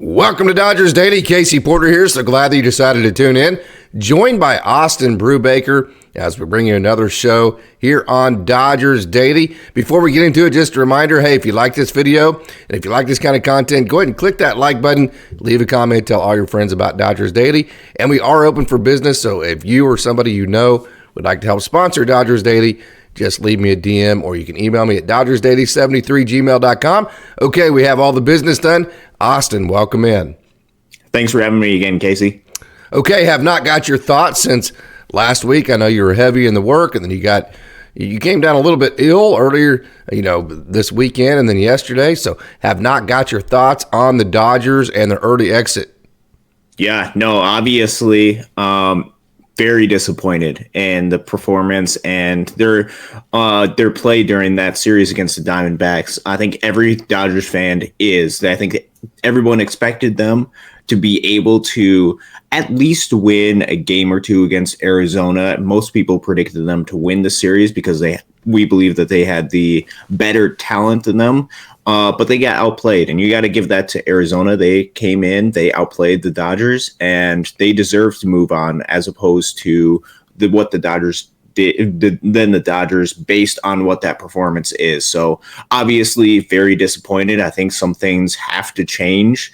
Welcome to Dodgers Daily. Casey Porter here. So glad that you decided to tune in. Joined by Austin Brubaker as we bring you another show here on Dodgers Daily. Before we get into it, just a reminder, hey, if you like this video and if you like this kind of content, go ahead and click that like button, leave a comment, tell all your friends about Dodgers Daily. And we are open for business, so if you or somebody you know would like to help sponsor Dodgers Daily, just leave me a DM or you can email me at dodgersdaily73gmail.com. Okay, we have all the business done. Austin, welcome in. Thanks for having me again, Casey. Okay, have not got your thoughts since last week. I know you were heavy in the work, and then you came down a little bit ill earlier, this weekend and then yesterday. So have not got your thoughts on the Dodgers and their early exit. Yeah, no, obviously, very disappointed in the performance and their play during that series against the Diamondbacks. I think every Dodgers fan is. I think everyone expected them to be able to at least win a game or two against Arizona. Most people predicted them to win the series because we believe that they had the better talent than them. But they got outplayed, and you got to give that to Arizona. They came in, they outplayed the Dodgers, and they deserve to move on as opposed to what the Dodgers did than the Dodgers based on what that performance is. So obviously very disappointed. I think some things have to change.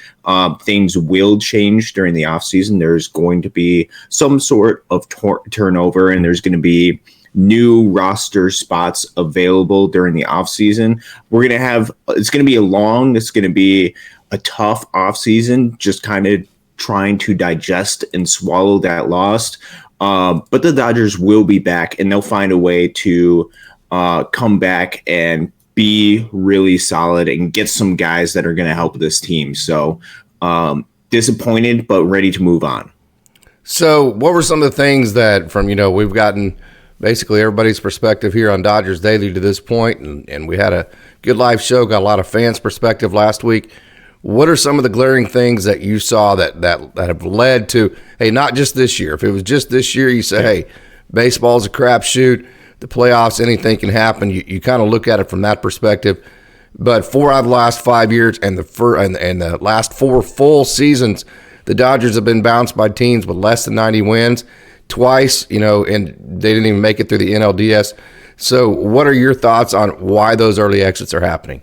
Things will change during the offseason. There's going to be some sort of turnover, and there's going to be new roster spots available during the offseason. It's going to be a tough offseason, just kind of trying to digest and swallow that loss. But the Dodgers will be back, and they'll find a way to come back and be really solid and get some guys that are going to help this team. So disappointed, but ready to move on. So what were some of the things that we've gotten basically everybody's perspective here on Dodgers Daily to this point, and we had a good live show, got a lot of fans' perspective last week. What are some of the glaring things that you saw that have led to, hey, not just this year. If it was just this year, you say, hey, baseball's a crapshoot, the playoffs, anything can happen. You kind of look at it from that perspective. But 4 out of the last 5 years and the last 4 full seasons, the Dodgers have been bounced by teams with less than 90 wins twice, and they didn't even make it through the NLDS. So what are your thoughts on why those early exits are happening?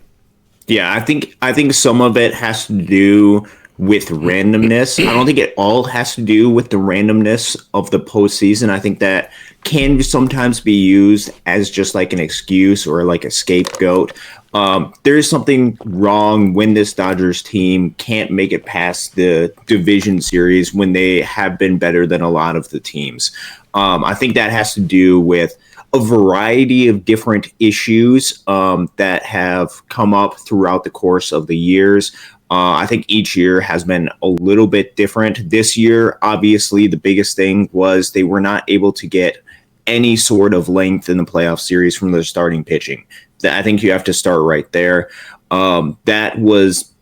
Yeah, I think some of it has to do with randomness. I don't think it all has to do with the randomness of the postseason. I think that can sometimes be used as just like an excuse or like a scapegoat. There is something wrong when this Dodgers team can't make it past the division series when they have been better than a lot of the teams. I think that has to do with a variety of different issues that have come up throughout the course of the years. I think each year has been a little bit different. This year, obviously, the biggest thing was they were not able to get any sort of length in the playoff series from their starting pitching. I think you have to start right there. That was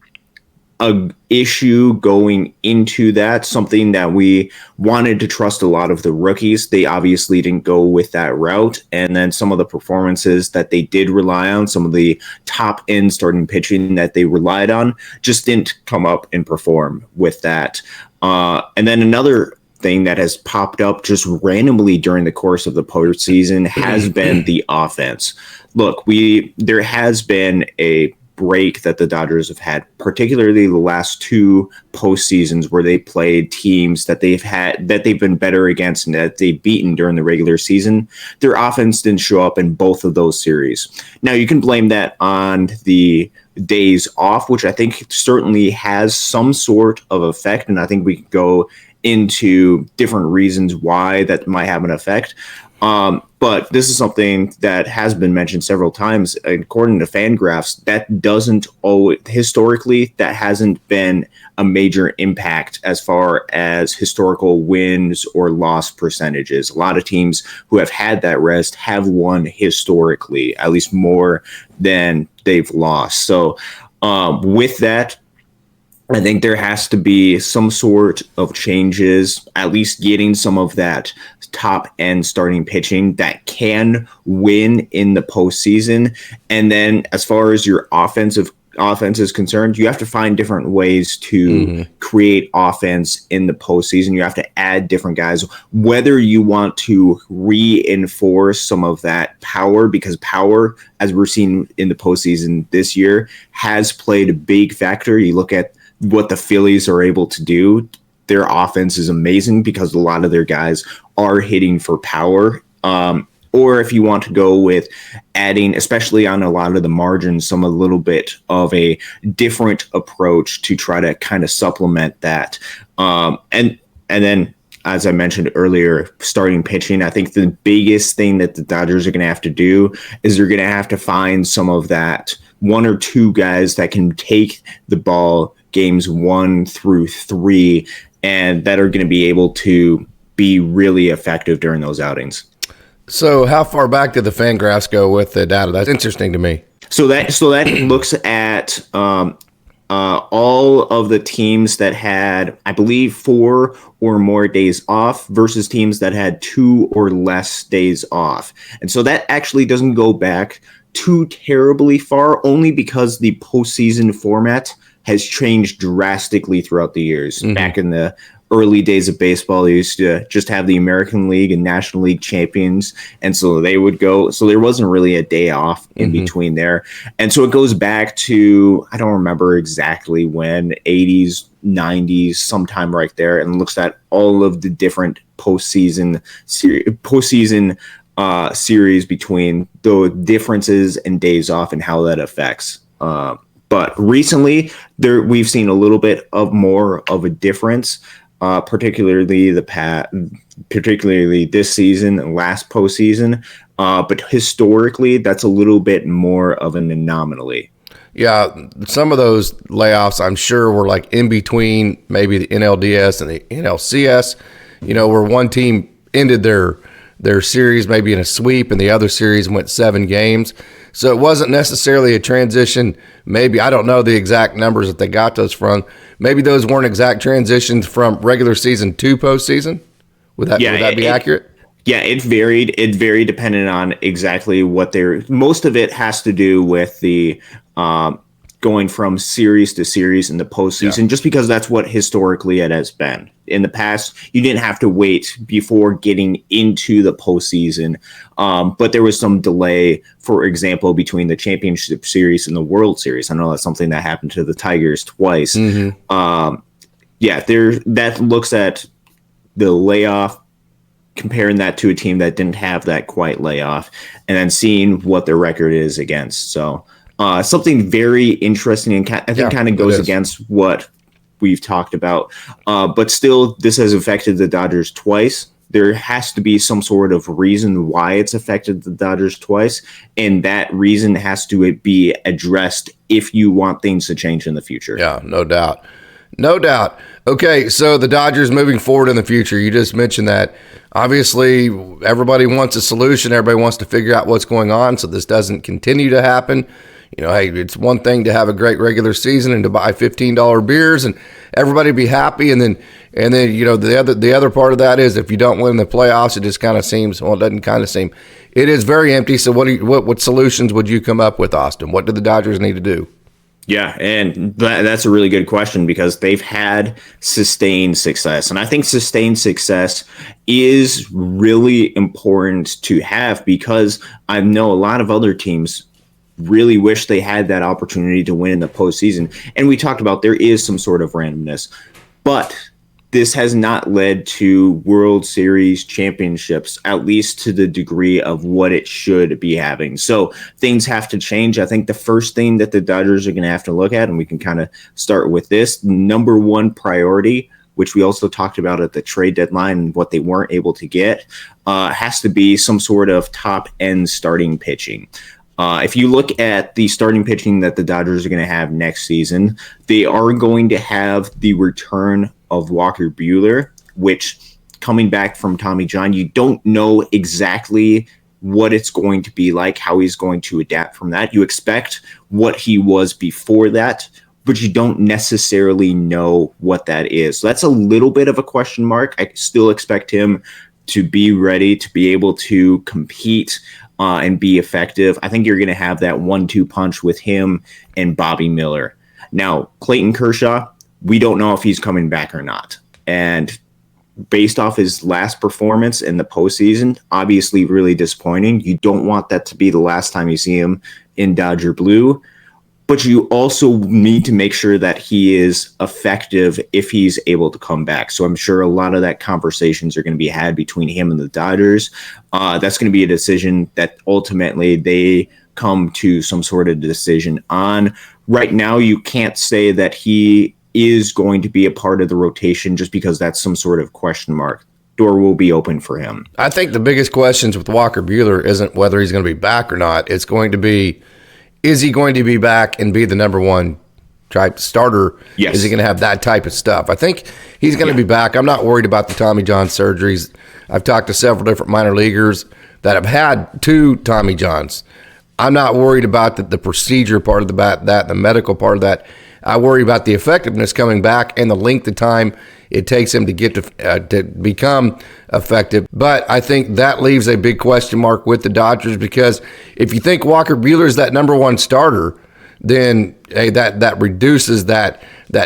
an issue going into that, something that we wanted to trust a lot of the rookies. They obviously didn't go with that route. And then some of the performances that they did rely on, some of the top end starting pitching that they relied on, just didn't come up and perform with that. And then another thing that has popped up just randomly during the course of the postseason has been the offense. Look, there has been a break that the Dodgers have had, particularly the last 2 postseasons where they played teams that they've been better against and that they've beaten during the regular season. Their offense didn't show up in both of those series. Now you can blame that on the days off, which I think certainly has some sort of effect, and I think we could go into different reasons why that might have an effect. But this is something that has been mentioned several times. According to Fangraphs, that doesn't always, historically, that hasn't been a major impact as far as historical wins or loss percentages. A lot of teams who have had that rest have won historically, at least more than they've lost. So with that, I think there has to be some sort of changes, at least getting some of that top end starting pitching that can win in the postseason. And then as far as your offensive offense is concerned, you have to find different ways to create offense in the postseason. You have to add different guys, whether you want to reinforce some of that power, because power, as we're seeing in the postseason this year, has played a big factor. You look at what the Phillies are able to do. Their offense is amazing because a lot of their guys are hitting for power. Or if you want to go with adding, especially on a lot of the margins, a little bit of a different approach to try to kind of supplement that. And then, as I mentioned earlier, starting pitching, I think the biggest thing that the Dodgers are going to have to do is they're going to have to find some of that one or two guys that can take the ball games 1 through 3 and that are going to be able to be really effective during those outings. So how far back did the Fangraphs go with the data? That's interesting to me. So that looks at all of the teams that had, I believe, 4 or more days off versus teams that had 2 or less days off. And so that actually doesn't go back too terribly far, only because the postseason format has changed drastically throughout the years. Back in the early days of baseball, they used to just have the American League and National League champions, and so they would go. So there wasn't really a day off in between there, and so it goes back to, I don't remember exactly when, 80s, 90s, sometime right there, and looks at all of the different postseason series between the differences and days off and how that affects. But recently, we've seen a little bit of more of a difference. Particularly this season and last postseason. But historically, that's a little bit more of an anomaly. Yeah, some of those layoffs, I'm sure, were like in between maybe the NLDS and the NLCS, where one team ended their series maybe in a sweep and the other series went 7 games. So it wasn't necessarily a transition. Maybe, I don't know the exact numbers that they got those from. Maybe those weren't exact transitions from regular season to postseason. Would that be accurate? Yeah, it varied. It varied depending on exactly what most of it has to do with the going from series to series in the postseason, just because that's what historically it has been. In the past, you didn't have to wait before getting into the postseason, but there was some delay, for example, between the championship series and the World Series. I know that's something that happened to the Tigers twice. That looks at the layoff, comparing that to a team that didn't have that quite layoff, and then seeing what their record is against. So something very interesting, and I think kind of goes against what we've talked about. But still, this has affected the Dodgers twice. There has to be some sort of reason why it's affected the Dodgers twice, and that reason has to be addressed if you want things to change in the future. Yeah, no doubt. No doubt. Okay, so the Dodgers moving forward in the future, you just mentioned that. Obviously, everybody wants a solution. Everybody wants to figure out what's going on so this doesn't continue to happen. Hey, it's one thing to have a great regular season and to buy $15 beers and everybody be happy. And then the other part of that is if you don't win the playoffs, it just kind of seems, well, it doesn't kind of seem. It is very empty. So what solutions would you come up with, Austin? What do the Dodgers need to do? Yeah, and that's a really good question because they've had sustained success. And I think sustained success is really important to have because I know a lot of other teams really wish they had that opportunity to win in the postseason. And we talked about there is some sort of randomness, but this has not led to World Series championships, at least to the degree of what it should be having. So things have to change. I think the first thing that the Dodgers are going to have to look at, and we can kind of start with this, number one priority, which we also talked about at the trade deadline and what they weren't able to get, has to be some sort of top-end starting pitching. If you look at the starting pitching that the Dodgers are going to have next season, they are going to have the return of Walker-Buehler, which, coming back from Tommy John, you don't know exactly what it's going to be like, how he's going to adapt from that. You expect what he was before that, but you don't necessarily know what that is. So that's a little bit of a question mark. I still expect him to be ready to be able to compete and be effective. I think you're going to have that 1-2 punch with him and Bobby Miller. Now, Clayton Kershaw, we don't know if he's coming back or not. And based off his last performance in the postseason, obviously really disappointing. You don't want that to be the last time you see him in Dodger blue, but you also need to make sure that he is effective if he's able to come back. So I'm sure a lot of that conversations are going to be had between him and the Dodgers. That's going to be a decision that ultimately they come to some sort of decision on. Right now, you can't say that he is going to be a part of the rotation just because that's some sort of question mark. Door will be open for him. I think the biggest questions with Walker Buehler isn't whether he's going to be back or not. It's going to be, is he going to be back and be the number one type starter? Yes. Is he going to have that type of stuff? I think he's going to be back. I'm not worried about the Tommy John surgeries. I've talked to several different minor leaguers that have had 2 Tommy Johns. I'm not worried about the procedure part of the medical part of that. I worry about the effectiveness coming back and the length of time it takes him to get to become effective. But I think that leaves a big question mark with the Dodgers, because if you think Walker Buehler is that number one starter, then hey, that reduces that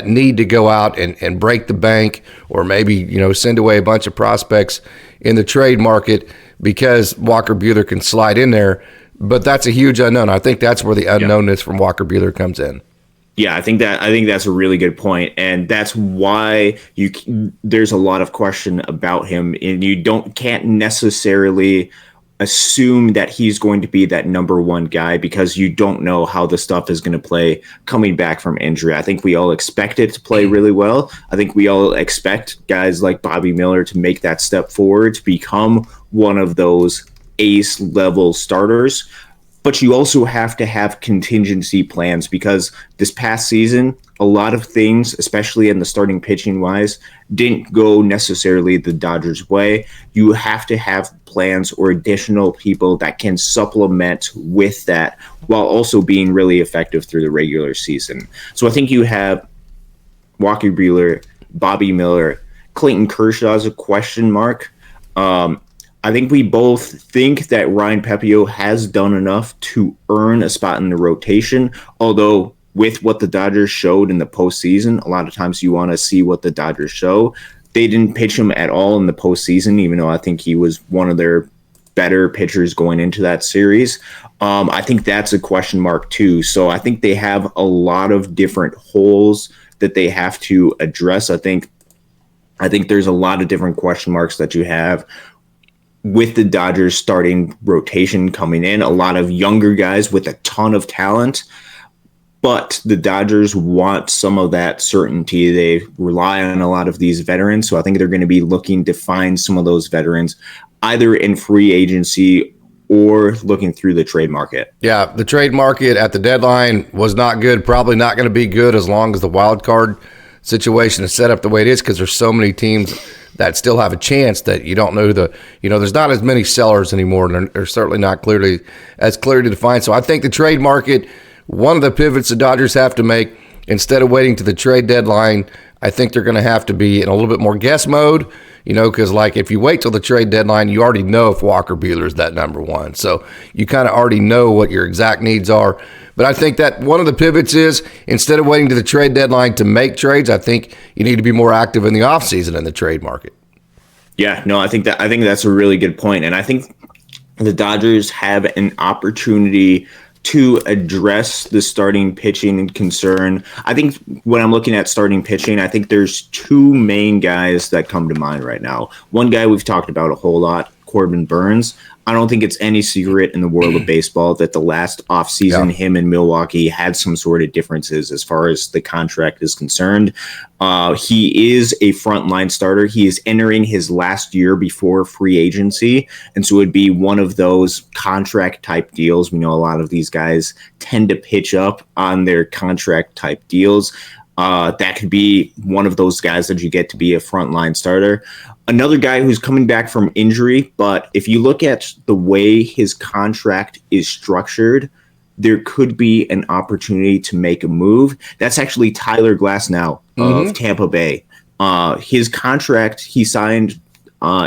need to go out and break the bank, or maybe send away a bunch of prospects in the trade market because Walker Buehler can slide in there. But that's a huge unknown. I think that's where the unknownness from Walker Buehler comes in. Yeah, I think that's a really good point, and that's why there's a lot of question about him, and you can't necessarily assume that he's going to be that number one guy because you don't know how the stuff is going to play coming back from injury. I think we all expect it to play really well. I think we all expect guys like Bobby Miller to make that step forward to become one of those ace level starters. But you also have to have contingency plans, because this past season, a lot of things, especially in the starting pitching wise, didn't go necessarily the Dodgers' way. You have to have plans or additional people that can supplement with that while also being really effective through the regular season. So I think you have Walker Buehler, Bobby Miller, Clayton Kershaw is a question mark. I think we both think that Ryanpepiot has done enough to earn a spot in the rotation, although with what the Dodgers showed in the postseason, a lot of times you want to see what the Dodgers show. They didn't pitch him at all in the postseason, even though I think he was one of their better pitchers going into that series. I think that's a question mark too. So I think they have a lot of different holes that they have to address. I think there's a lot of different question marks that you have with the Dodgers starting rotation coming in, a lot of younger guys with a ton of talent, but the Dodgers want some of that certainty. They rely on a lot of these veterans, so I think they're going to be looking to find some of those veterans either in free agency or looking through the trade market. Yeah, the trade market at the deadline was not good, probably not going to be good as long as the wild card situation is set up the way it is, because there's so many teams that still have a chance that you don't know there's not as many sellers anymore, and they're certainly not clearly defined. So I think the trade market, one of the pivots the Dodgers have to make, instead of waiting to the trade deadline, I think they're going to have to be in a little bit more guess mode, because like if you wait till the trade deadline, you already know if Walker Buehler is that number one. So you kind of already know what your exact needs are. But I think that one of the pivots is, instead of waiting to the trade deadline to make trades, I think you need to be more active in the offseason in the trade market. Yeah, no, I think that's a really good point. And I think the Dodgers have an opportunity to address the starting pitching concern. I think when I'm looking at starting pitching, I think there's 2 main guys that come to mind right now. One guy we've talked about a whole lot, Corbinburnes. I don't think it's any secret in the world of baseball that the last offseason, him and Milwaukee had some sort of differences as far as the contract is concerned. He is a frontline starter. He is entering his last year before free agency, and so it'd be one of those contract type deals. We know a lot of these guys tend to pitch up on their contract type deals. That could be one of those guys that you get to be a frontline starter. Another guy who's coming back from injury, but if you look at the way his contract is structured, there could be an opportunity to make a move. That's actually tylerglasnow of Tampa Bay. His contract he signed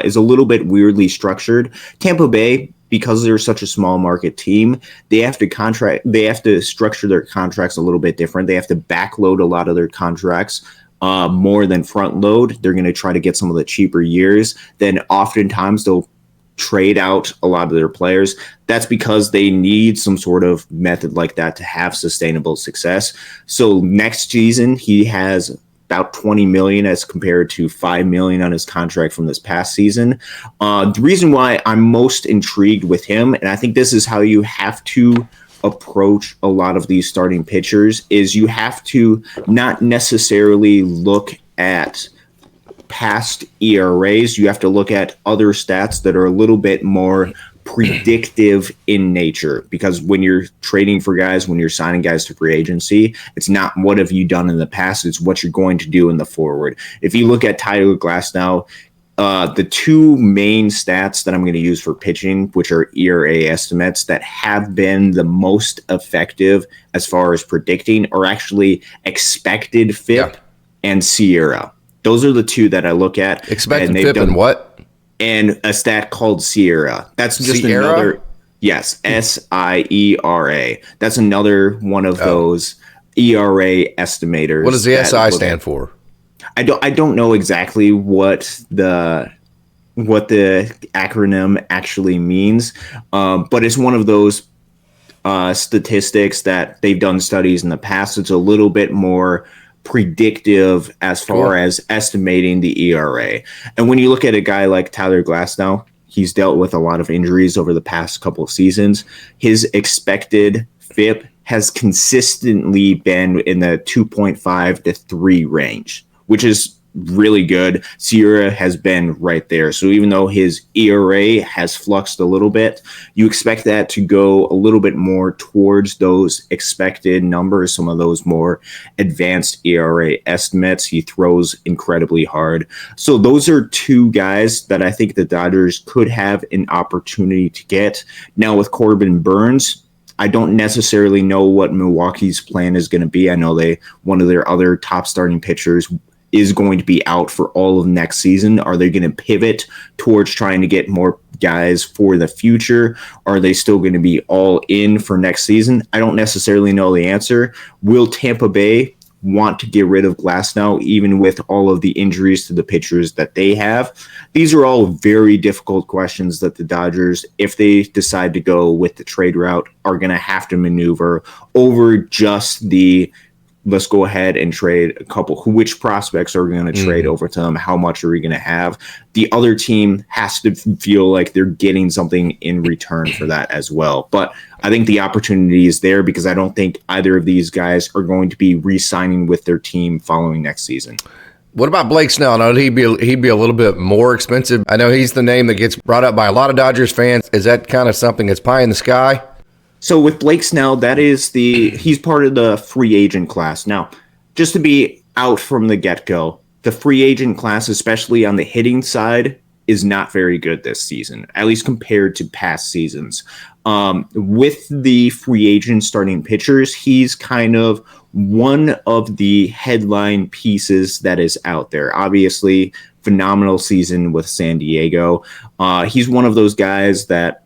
is a little bit weirdly structured. Tampa Bay because they're such a small market team, they have to structure their contracts a little bit different. They have to backload a lot of their contracts more than front load. They're going to try to get some of the cheaper years. Then oftentimes they'll trade out a lot of their players. That's because they need some sort of method like that to have sustainable success. So next season, he has about $20 million as compared to $5 million on his contract from this past season. The reason why I'm most intrigued with him, and I think this is how you have to approach a lot of these starting pitchers, is you have to not necessarily look at past ERAs. You have to look at other stats that are a little bit more predictive in nature, because when you're trading for guys, when you're signing guys to free agency, it's not what have you done in the past, it's what you're going to do in the forward. If you look at Tylerglasnow, the two main stats that I'm going to use for pitching, which are ERA estimates that have been the most effective as far as predicting, are actually expected FIP and SIERA. Those are the two that I look at. Expected FIP and what? And a stat called SIERA. That's just Sierra? another, yes, SIERA. That's another one of those ERA estimators. What does the SI stand for? I don't know exactly what the acronym actually means, but it's one of those statistics that they've done studies in the past. It's a little bit more predictive as far as estimating the ERA. And when you look at a guy like Tylerglasnow, he's dealt with a lot of injuries over the past couple of seasons. His expected FIP has consistently been in the 2.5 to 3 range, which is really good. Sierra has been right there. So even though his ERA has fluxed a little bit, you expect that to go a little bit more towards those expected numbers, some of those more advanced ERA estimates. He throws incredibly hard. So those are two guys that I think the Dodgers could have an opportunity to get. Now with Corbinburnes, I don't necessarily know what Milwaukee's plan is going to be. I know one of their other top starting pitchers is going to be out for all of next season. Are they going to pivot towards trying to get more guys for the future? Are they still going to be all in for next season? I don't necessarily know the answer. Will Tampa Bay want to get rid of Glasnow, even with all of the injuries to the pitchers that they have? These are all very difficult questions that the Dodgers, if they decide to go with the trade route, are going to have to maneuver over just the let's go ahead and trade a couple. Which prospects are we going to trade over to them? How much are we going to have? The other team has to feel like they're getting something in return for that as well. But I think the opportunity is there because I don't think either of these guys are going to be re-signing with their team following next season. What about Blake Snell? I know he'd be a little bit more expensive. I know he's the name that gets brought up by a lot of Dodgers fans. Is that kind of something that's pie in the sky? So with Blake Snell, he's part of the free agent class. Now, just to be out from the get-go, the free agent class, especially on the hitting side, is not very good this season, at least compared to past seasons. With the free agent starting pitchers, he's kind of one of the headline pieces that is out there. Obviously, phenomenal season with San Diego. He's one of those guys that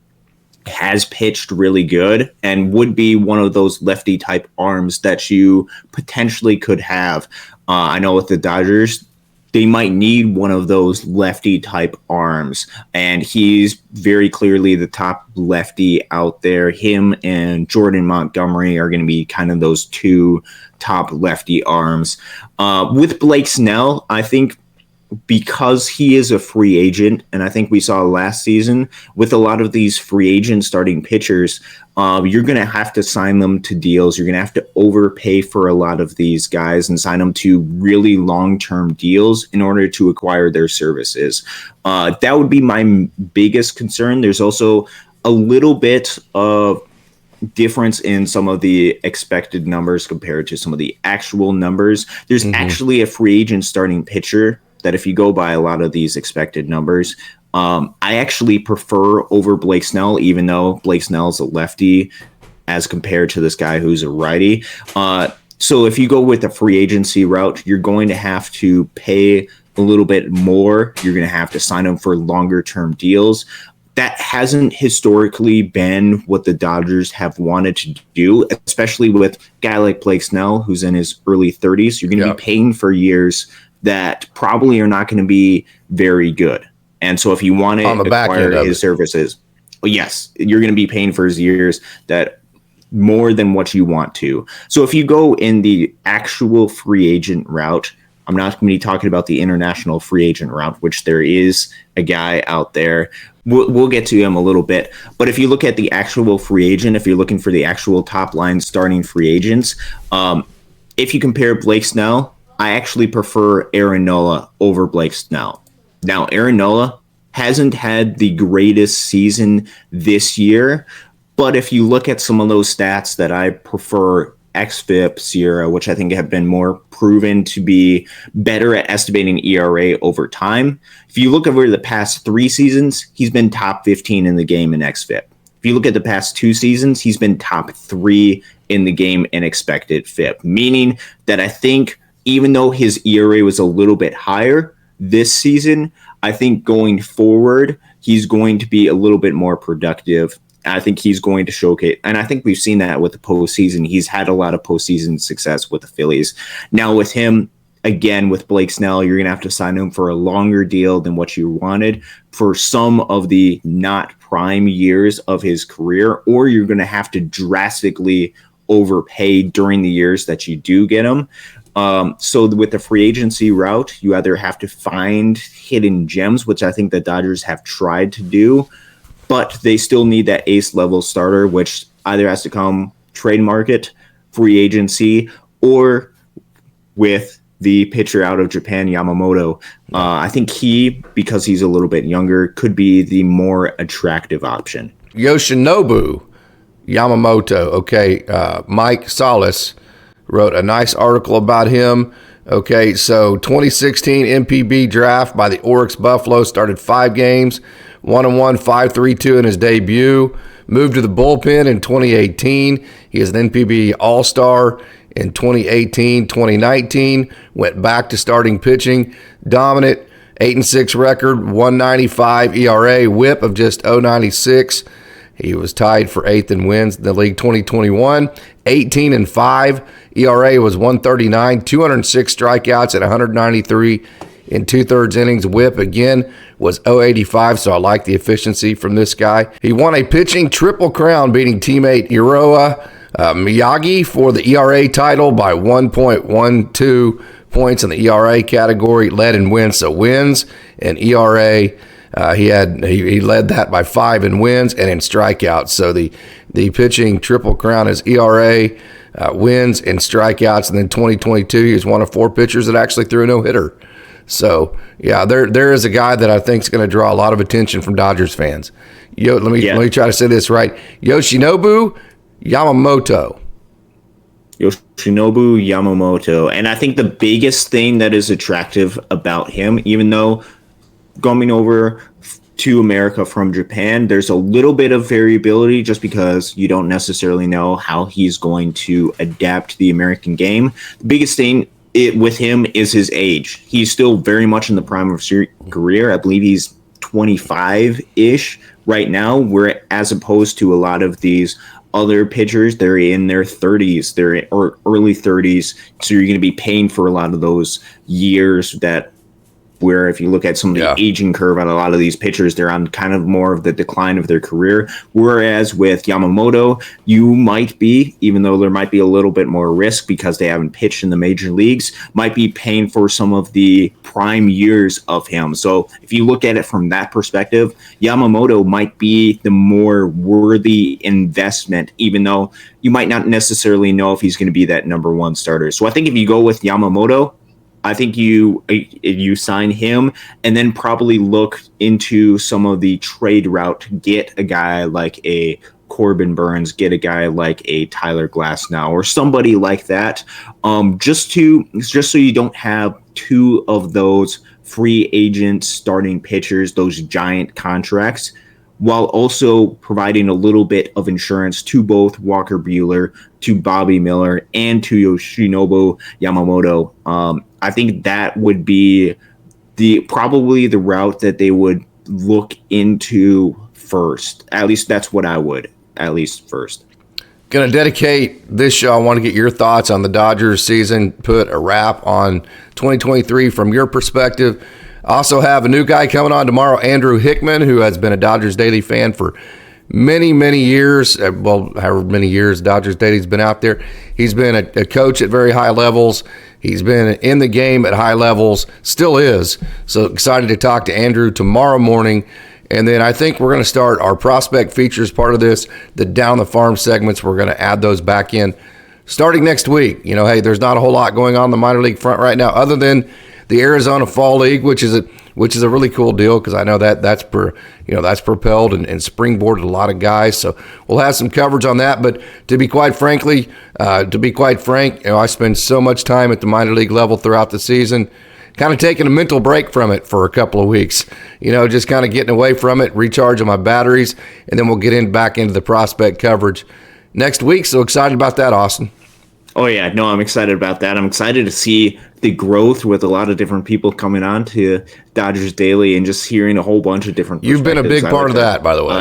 has pitched really good and would be one of those lefty type arms that you potentially could have. I know with the Dodgers, they might need one of those lefty type arms, and he's very clearly the top lefty out there. Him and Jordan Montgomery are going to be kind of those two top lefty arms. With Blake Snell, I think because he is a free agent, and I think we saw last season with a lot of these free agent starting pitchers, you're going to have to sign them to deals. You're going to have to overpay for a lot of these guys and sign them to really long-term deals in order to acquire their services. That would be my biggest concern. There's also a little bit of difference in some of the expected numbers compared to some of the actual numbers. There's actually a free agent starting pitcher that if you go by a lot of these expected numbers, I actually prefer over Blake Snell, even though Blake Snell is a lefty as compared to this guy who's a righty. So if you go with the free agency route, you're going to have to pay a little bit more. You're going to have to sign them for longer term deals. that hasn't historically been what the Dodgers have wanted to do, especially with a guy like Blake Snell, who's in his early 30s. You're going to be paying for years that probably are not going to be very good. And so if you want to acquire his services, well, yes, you're going to be paying for his years that more than what you want to. So if you go in the actual free agent route, I'm not going to be talking about the international free agent route, which there is a guy out there. We'll get to him a little bit. But if you look at the actual free agent, if you're looking for the actual top line starting free agents, if you compare Blake Snell, I actually prefer Aaron Nola over Blake Snell. Now, Aaron Nola hasn't had the greatest season this year, but if you look at some of those stats that I prefer, xFIP, Sierra, which I think have been more proven to be better at estimating ERA over time. If you look over the past 3 seasons, he's been top 15 in the game in xFIP. If you look at the past 2 seasons, he's been top 3 in the game in expected FIP, meaning that I think even though his ERA was a little bit higher this season, I think going forward, he's going to be a little bit more productive. I think he's going to showcase, and I think we've seen that with the postseason. He's had a lot of postseason success with the Phillies. Now with him, again, with Blake Snell, you're going to have to sign him for a longer deal than what you wanted for some of the not prime years of his career, or you're going to have to drastically overpay during the years that you do get him. So with the free agency route, you either have to find hidden gems, which I think the Dodgers have tried to do, but they still need that ace level starter, which either has to come trade market, free agency, or with the pitcher out of Japan, Yamamoto. I think he, because he's a little bit younger, could be the more attractive option. Yoshinobu Yamamoto. Okay, Mike Solis wrote a nice article about him. Okay, so 2016 MPB draft by the Oryx Buffalo, started 5 games, 1-1, 5.32 in his debut. Moved to the bullpen in 2018. He is an NPB All-Star in 2018, 2019. Went back to starting pitching. Dominant, 8-6 record, 195 ERA, whip of just 0.96. He was tied for 8th in wins in the league 2021. 18-5. ERA was 139, 206 strikeouts at 193 in 2/3 innings. Whip again was 0.85, so I like the efficiency from this guy. He won a pitching triple crown, beating teammate Iroha Miyagi for the ERA title by 1.12 points in the ERA category. Led in wins, so wins and ERA. He led that by 5 in wins and in strikeouts. So the pitching triple crown is ERA, wins, and strikeouts. And then 2022, he was one of 4 pitchers that actually threw a no-hitter. So, yeah, there is a guy that I think is going to draw a lot of attention from Dodgers fans. Let me try to say this right. Yoshinobu Yamamoto. Yoshinobu Yamamoto. And I think the biggest thing that is attractive about him, even though coming over to America from Japan, there's a little bit of variability just because you don't necessarily know how he's going to adapt to the American game. The biggest thing with him is his age. He's still very much in the prime of his career. I believe he's 25-ish right now, where as opposed to a lot of these other pitchers, they're in their 30s, or early 30s. So you're going to be paying for a lot of those years where if you look at some of the aging curve on a lot of these pitchers, they're on kind of more of the decline of their career. Whereas with Yamamoto, you might be, even though there might be a little bit more risk because they haven't pitched in the major leagues, might be paying for some of the prime years of him. So if you look at it from that perspective, Yamamoto might be the more worthy investment, even though you might not necessarily know if he's going to be that number 1 starter. So I think if you go with Yamamoto, I think you sign him and then probably look into some of the trade route, get a guy like a Corbinburnes, get a guy like a Tylerglasnow or somebody like that, just so you don't have 2 of those free agent starting pitchers, those giant contracts, while also providing a little bit of insurance to both Walker Buehler, to bobbymiller, and to Yoshinobu Yamamoto. I think that would be probably the route that they would look into first. At least that's what I would, at least first. Going to dedicate this show. I want to get your thoughts on the Dodgers season, put a wrap on 2023 from your perspective. I also have a new guy coming on tomorrow, Andrew Hickman, who has been a Dodgers Daily fan for many, many years. Well, however many years Dodgers Daily's been out there. He's been a coach at very high levels. He's been in the game at high levels, still is. So excited to talk to Andrew tomorrow morning. And then I think we're going to start our prospect features part of this, the down the farm segments. We're going to add those back in starting next week. You know, hey, there's not a whole lot going on the minor league front right now other than the Arizona Fall League, which is a really cool deal because I know that's propelled and springboarded a lot of guys. So we'll have some coverage on that. But to be quite frank, I spend so much time at the minor league level throughout the season, kind of taking a mental break from it for a couple of weeks, just kind of getting away from it, recharging my batteries, and then we'll get back into the prospect coverage next week. So excited about that, Austin. Oh, yeah. No, I'm excited about that. I'm excited to see the growth with a lot of different people coming on to Dodgers Daily and just hearing a whole bunch of different perspectives. You've been a big part of that, by the way.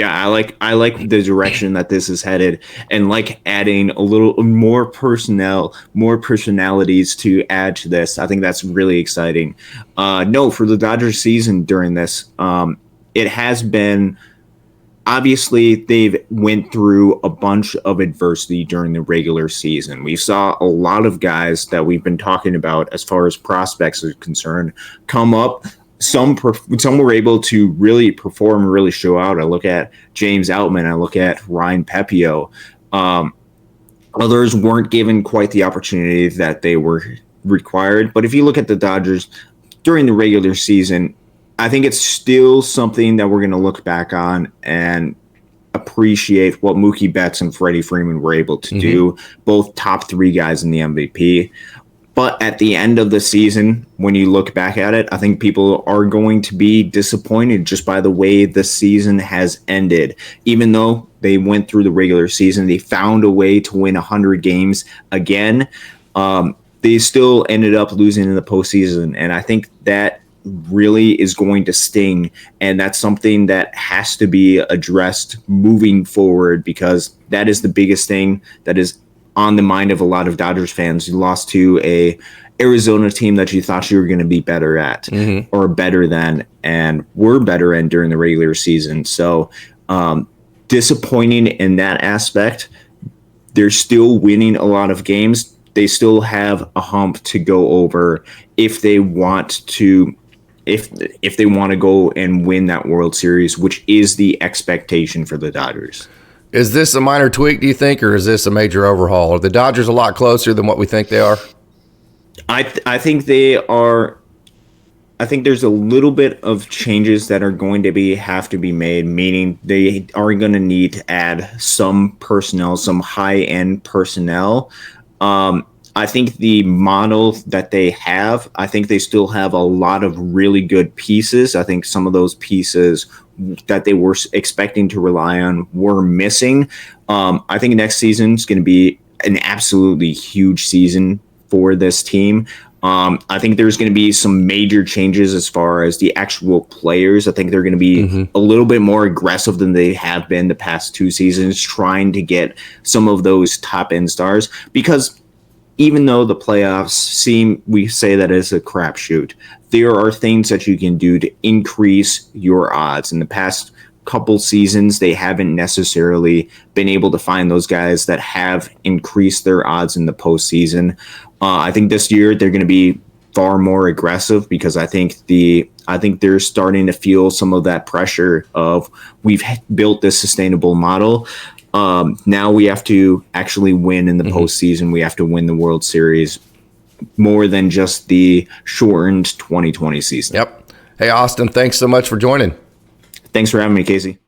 I like the direction that this is headed, and like adding a little more personnel, more personalities to add to this. I think that's really exciting. For the Dodgers season during this, it has been, obviously they've went through a bunch of adversity during the regular season. We saw a lot of guys that we've been talking about as far as prospects are concerned come up. Some were able to really perform and really show out. I look at James Outman. I look at ryanpepiot. Others weren't given quite the opportunity that they were required. But if you look at the Dodgers during the regular season, I think it's still something that we're going to look back on and appreciate what Mookie Betts and Freddie Freeman were able to do, both top three guys in the MVP. But at the end of the season, when you look back at it, I think people are going to be disappointed just by the way the season has ended. Even though they went through the regular season, they found a way to win 100 games again. They still ended up losing in the postseason. And I think that really is going to sting. And that's something that has to be addressed moving forward, because that is the biggest thing that is on the mind of a lot of Dodgers fans. You lost to a Arizona team that you thought you were going to be better at or better than, and were better in during the regular season. So disappointing in that aspect. They're still winning a lot of games. They still have a hump to go over if they want to if they want to go and win that World Series, which is the expectation for the Dodgers. Is this a minor tweak, do you think, or is this a major overhaul? Are the Dodgers a lot closer than what we think they are? I think they are. I think there's a little bit of changes that are going to have to be made, meaning they are going to need to add some personnel, some high-end personnel. I think the model that they have, I think they still have a lot of really good pieces. I think some of those pieces that they were expecting to rely on were missing. I think next season is going to be an absolutely huge season for this team. I think there's going to be some major changes as far as the actual players. I think they're going to be a little bit more aggressive than they have been the past two seasons, trying to get some of those top end stars, because even though the playoffs we say that as a crapshoot, there are things that you can do to increase your odds. In the past couple seasons, they haven't necessarily been able to find those guys that have increased their odds in the postseason. I think this year they're going to be far more aggressive, because I think they're starting to feel some of that pressure of, we've built this sustainable model. Now we have to actually win in the postseason. We have to win the World Series more than just the shortened 2020 season. Yep. Hey, Austin, thanks so much for joining. Thanks for having me, Casey.